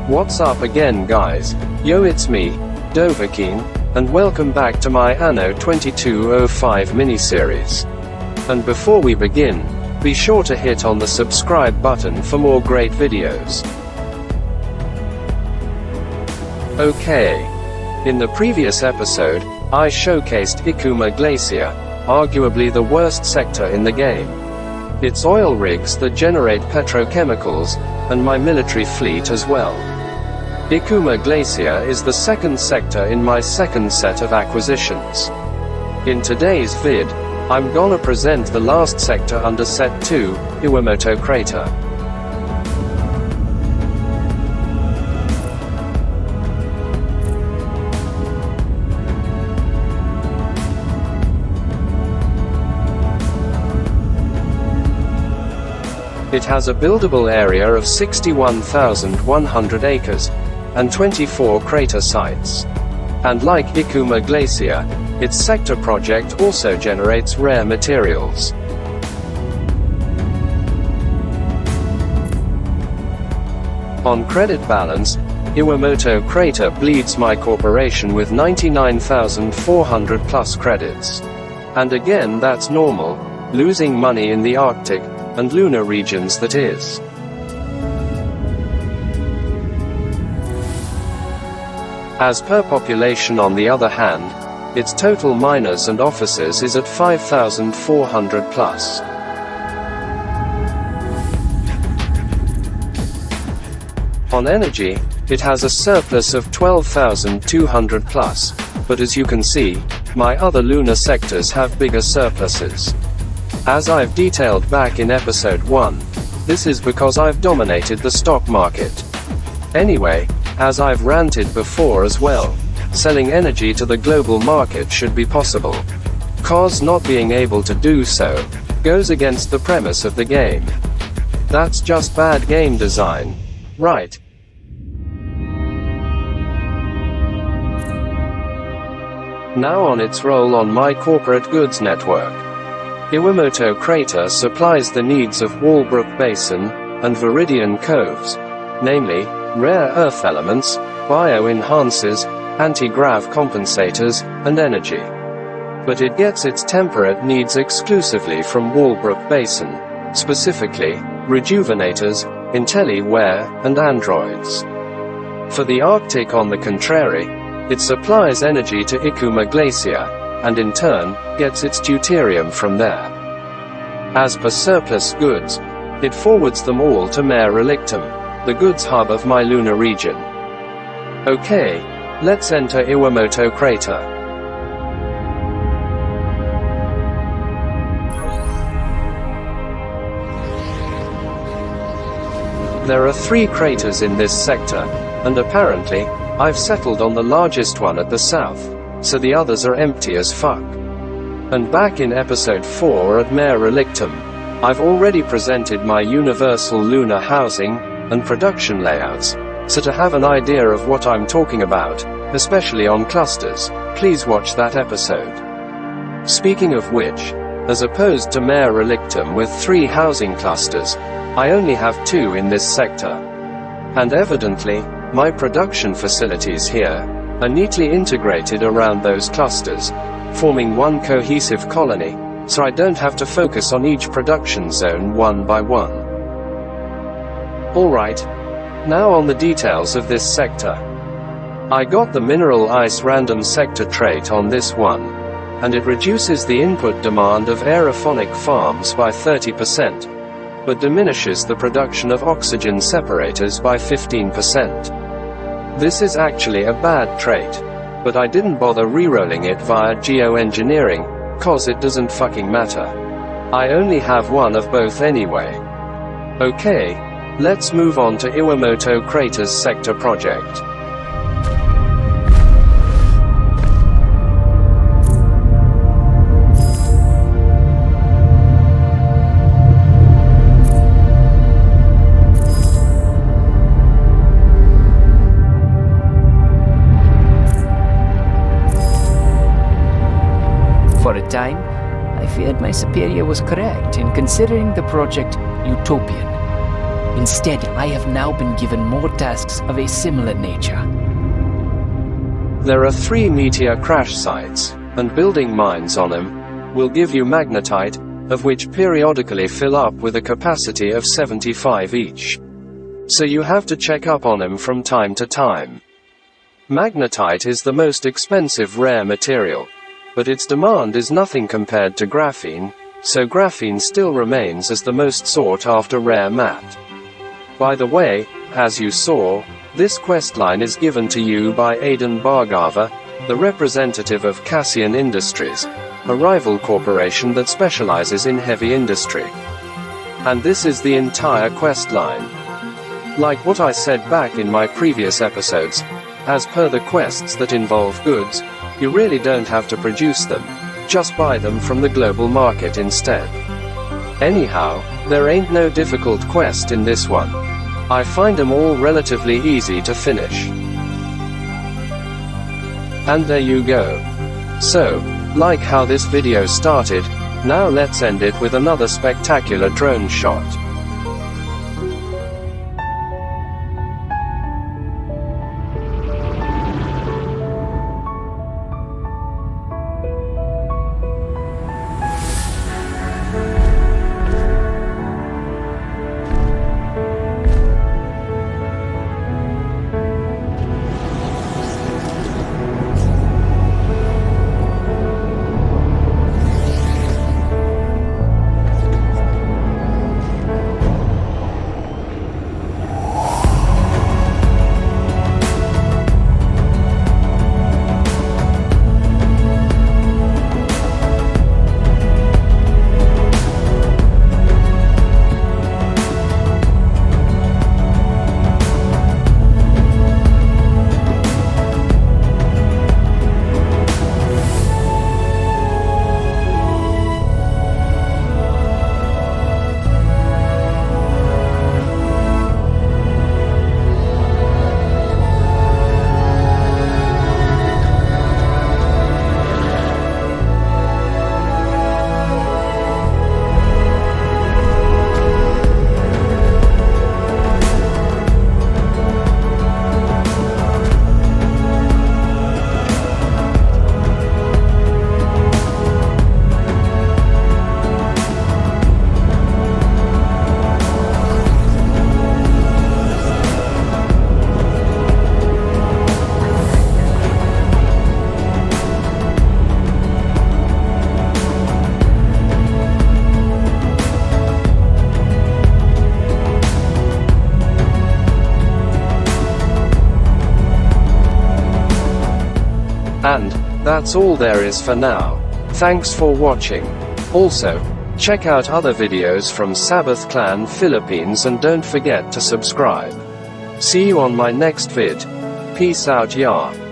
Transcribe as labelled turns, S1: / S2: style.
S1: What's up again, guys? Yo, it's me, Dovahkiin, and welcome back to my Anno 2205 miniseries. And before we begin, be sure to hit on the subscribe button for more great videos. Okay. In the previous episode, I showcased Ikuma Glacier, arguably the worst sector in the game. Its oil rigs that generate petrochemicals, and my military fleet as well. Ikuma Glacier is the second sector in my second set of acquisitions. In today's vid, I'm gonna present the last sector under set 2, Iwamoto Crater. It has a buildable area of 61,100 acres, and 24 crater sites. And like Ikuma Glacier, its sector project also generates rare materials. On credit balance, Iwamoto Crater bleeds my corporation with 99,400 plus credits. And again, that's normal, losing money in the Arctic and lunar regions, that is. As per population, on the other hand, its total miners and officers is at 5,400 plus. On energy, it has a surplus of 12,200 plus, but as you can see, my other lunar sectors have bigger surpluses. As I've detailed back in episode 1, this is because I've dominated the stock market. Anyway, as I've ranted before as well, selling energy to the global market should be possible. Cause not being able to do so goes against the premise of the game. That's just bad game design, right? Now on its roll on my corporate goods network. Iwamoto Crater supplies the needs of Walbrook Basin and Viridian Coves, namely, rare earth elements, bio-enhancers, anti-grav compensators, and energy. But it gets its temperate needs exclusively from Walbrook Basin, specifically, rejuvenators, IntelliWare, and androids. For the Arctic, on the contrary, it supplies energy to Ikuma Glacier, and in turn, gets its deuterium from there. As per surplus goods, it forwards them all to Mare Relictum, the goods hub of my lunar region. Okay, let's enter Iwamoto Crater. There are 3 craters in this sector, and apparently, I've settled on the largest one at the south, so the others are empty as fuck. And back in episode 4 at Mare Relictum, I've already presented my universal lunar housing and production layouts, so to have an idea of what I'm talking about, especially on clusters, please watch that episode. Speaking of which, as opposed to Mare Relictum with 3 housing clusters, I only have 2 in this sector. And evidently, my production facilities here are neatly integrated around those clusters, forming one cohesive colony, so I don't have to focus on each production zone one by one. Alright. Now on the details of this sector. I got the mineral ice random sector trait on this one, and it reduces the input demand of aerophonic farms by 30%, but diminishes the production of oxygen separators by 15%. This is actually a bad trait, but I didn't bother rerolling it via geoengineering, cause it doesn't fucking matter. I only have one of both anyway. Okay, let's move on to Iwamoto Crater's sector project.
S2: For a time, I feared my superior was correct in considering the project utopian. Instead, I have now been given more tasks of a similar nature.
S1: There are 3 meteor crash sites, and building mines on them will give you magnetite, of which periodically fill up with a capacity of 75 each. So you have to check up on them from time to time. Magnetite is the most expensive rare material, but its demand is nothing compared to graphene, so graphene still remains as the most sought after rare matte. By the way, as you saw, this questline is given to you by Aidan Bhargava, the representative of Cassian Industries, a rival corporation that specializes in heavy industry. And this is the entire questline. Like what I said back in my previous episodes, as per the quests that involve goods, you really don't have to produce them, just buy them from the global market instead. Anyhow, there ain't no difficult quest in this one. I find them all relatively easy to finish. And there you go. So, like how this video started, now let's end it with another spectacular drone shot. And that's all there is for now. Thanks for watching. Also, check out other videos from Sabbath Clan Philippines and don't forget to subscribe. See you on my next vid. Peace out, y'all.